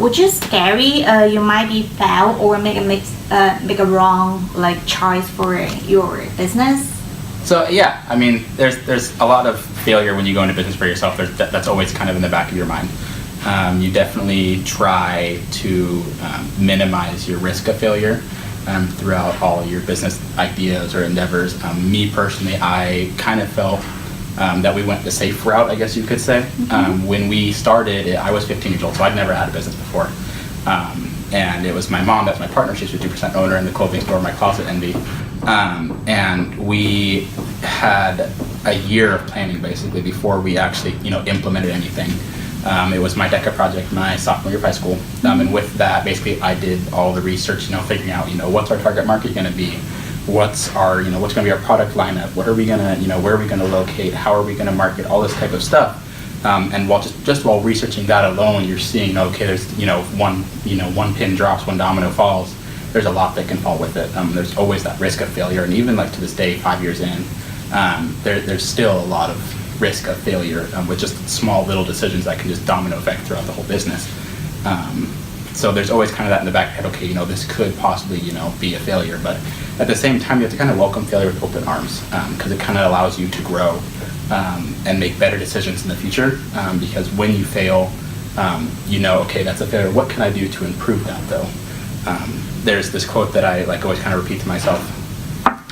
would you scary you might be fail or make a wrong like choice for your business? So yeah, I mean, there's a lot of failure when you go into business for yourself. That's always kind of in the back of your mind. You definitely try to minimize your risk of failure throughout all your business ideas or endeavors. Me personally, I kind of felt that we went the safe route, I guess you could say. When we started, I was 15 years old, so I'd never had a business before. And it was my mom, that's my partner, she's 50% owner in the clothing store, My Closet Envy. And we had a year of planning basically before we actually, implemented anything. It was my DECA project my sophomore year of high school. And with that, basically I did all the research, figuring out, what's our target market going to be? What's going to be our product lineup? What are we going to, where are we going to locate? How are we going to market? All this type of stuff. And while researching that alone, you're seeing, okay, there's, one pin drops, one domino falls. There's a lot that can fall with it. There's always that risk of failure. And even like to this day, 5 years in, there's still a lot of risk of failure with just small little decisions that can just domino effect throughout the whole business. So there's always kind of that in the back of the head, okay, this could possibly, be a failure. But at the same time, you have to kind of welcome failure with open arms because it kind of allows you to grow and make better decisions in the future. Because when you fail, okay, that's a failure. What can I do to improve that though? There's this quote that I always kind of repeat to myself,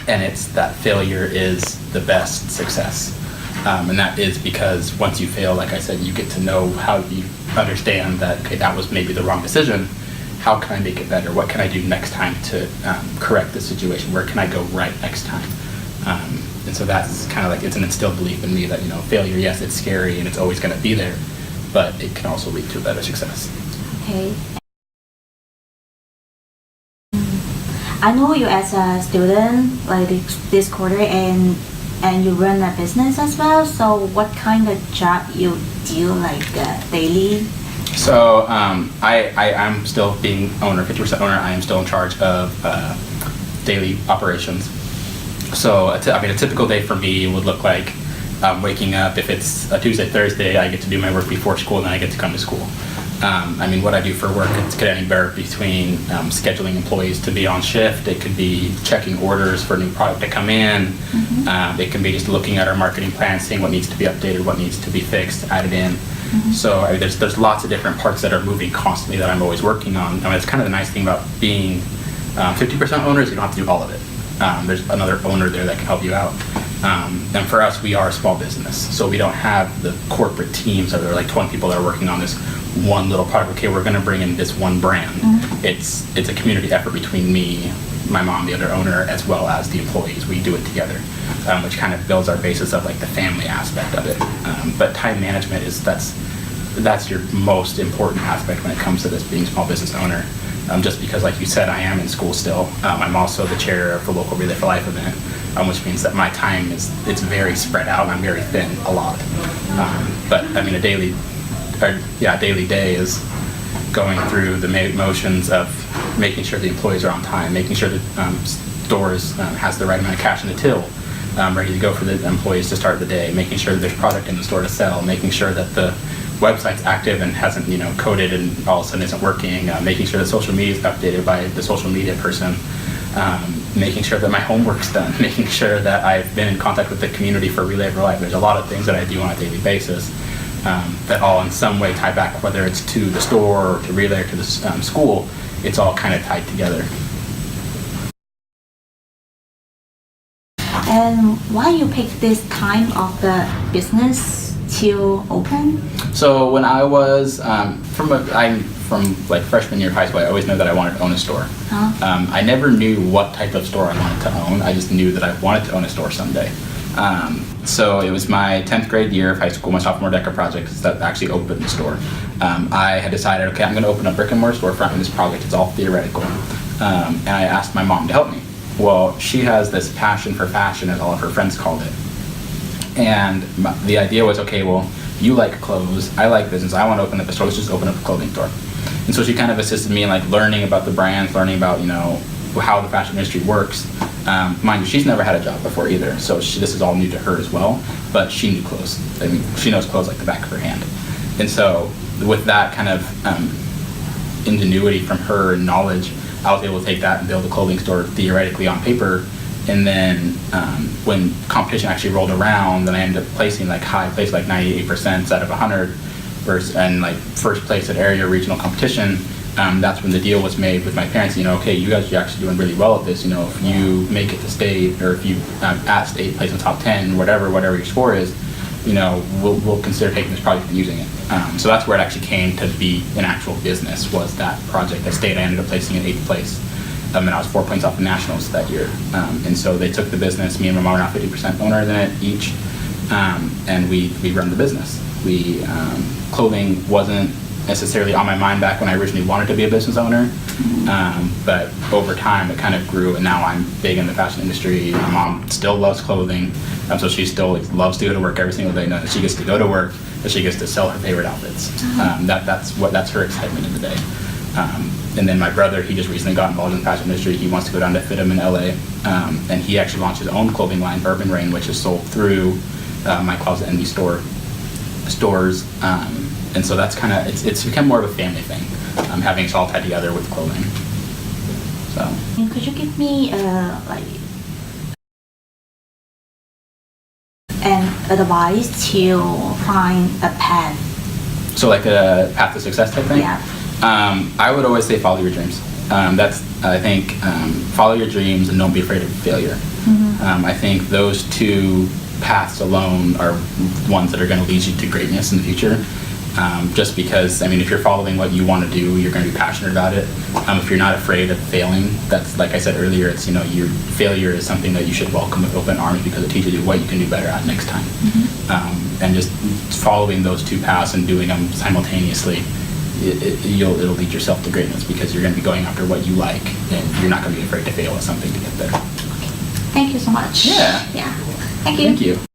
and it's that failure is the best success. And that is because once you fail, like I said, you get to know how you understand that, okay, that was maybe the wrong decision. How can I make it better? What can I do next time to correct the situation? Where can I go right next time? And so that's kind of it's an instilled belief in me that, failure, yes, it's scary and it's always going to be there, but it can also lead to a better success. Okay. I know you as a student, like this quarter, and you run a business as well. So what kind of job you do, daily? So I'm still being owner, 50% owner. I am still in charge of daily operations. So a typical day for me would look like waking up. If it's a Tuesday, Thursday, I get to do my work before school, and then I get to come to school. What I do for work, it could anywhere between scheduling employees to be on shift. It could be checking orders for new product to come in. It can be just looking at our marketing plan, seeing what needs to be updated, what needs to be fixed, added in. So there's lots of different parts that are moving constantly that I'm always working on. It's kind of the nice thing about being 50% owners, you don't have to do all of it. There's another owner there that can help you out. And for us, we are a small business, so we don't have the corporate teams that are like 20 people that are working on this one little product. Okay, we're going to bring in this one brand. It's a community effort between me, my mom, the other owner, as well as the employees. We do it together, which kind of builds our basis of the family aspect of it. But time management that's your most important aspect when it comes to this being small business owner. Just because, like you said, I am in school still. I'm also the chair of the local Relay for Life event, which means that my time it's very spread out and I'm very thin a lot. But a daily day is going through the motions of making sure the employees are on time, making sure that stores has the right amount of cash in the till, ready to go for the employees to start the day, making sure that there's product in the store to sell, making sure that the website's active and hasn't coded and all of a sudden isn't working, making sure that social media is updated by the social media person, making sure that my homework's done, making sure that I've been in contact with the community for Relay for Life. There's a lot of things that I do on a daily basis that all in some way tie back, whether it's to the store or to Relay or to the school. It's all kind of tied together. And why you pick this time of the business to open? So when I was I'm from freshman year of high school, I always knew that I wanted to own a store. I never knew what type of store I wanted to own. I just knew that I wanted to own a store someday. So it was my 10th grade year of high school, my sophomore DECA project, that actually opened the store. I had decided, okay, I'm going to open a brick and mortar storefront in this project. It's all theoretical. And I asked my mom to help me. Well, she has this passion for fashion, as all of her friends called it. And the idea was, okay, well, you like clothes, I like business, I want to open up a store, let's just open up a clothing store. And so she kind of assisted me in learning about the brands, learning about, how the fashion industry works. Mind you, she's never had a job before either, so this is all new to her as well, but she knew clothes. She knows clothes like the back of her hand. And so with that kind of ingenuity, from her knowledge, I was able to take that and build a clothing store theoretically on paper. And then when competition actually rolled around, then I ended up placing like high place, like 98% out of 100, and like first place at area regional competition. That's when the deal was made with my parents. Okay, you guys are actually doing really well at this. If you make it to state, or if you at state place in the top 10, whatever your score is, we'll consider taking this project and using it. So that's where it actually came to be an actual business, was that project. At state, I ended up placing in 8th place. And I was 4 points off the nationals that year. And so they took the business. Me and my mom are now 50% owners in it each. And we run the business. Clothing wasn't necessarily on my mind back when I originally wanted to be a business owner. But over time, it kind of grew, and now I'm big in the fashion industry. My mom still loves clothing, so she still loves to go to work every single day, knowing that she gets to go to work, that she gets to sell her favorite outfits. That's her excitement in the day. And then my brother, he just recently got involved in the fashion industry. He wants to go down to FITM in LA, and he actually launched his own clothing line, Urban Rain, which is sold through my Closet Envy stores. And so that's kind of, it's become more of a family thing, having us all tied together with clothing. So. And could you give me an advice to find a path? So like a path to success type thing? Yeah. I would always say follow your dreams. I think follow your dreams and don't be afraid of failure. Mm-hmm. I think those two paths alone are ones that are going to lead you to greatness in the future. Just because, if you're following what you want to do, you're going to be passionate about it. If you're not afraid of failing, that's, like I said earlier, it's, your failure is something that you should welcome with open arms, because it teaches you what you can do better at next time. Mm-hmm. And just following those two paths and doing them simultaneously, it'll lead yourself to greatness, because you're going to be going after what you like, and you're not going to be afraid to fail at something to get there. Okay. Thank you so much. Yeah. Yeah. Thank you. Thank you.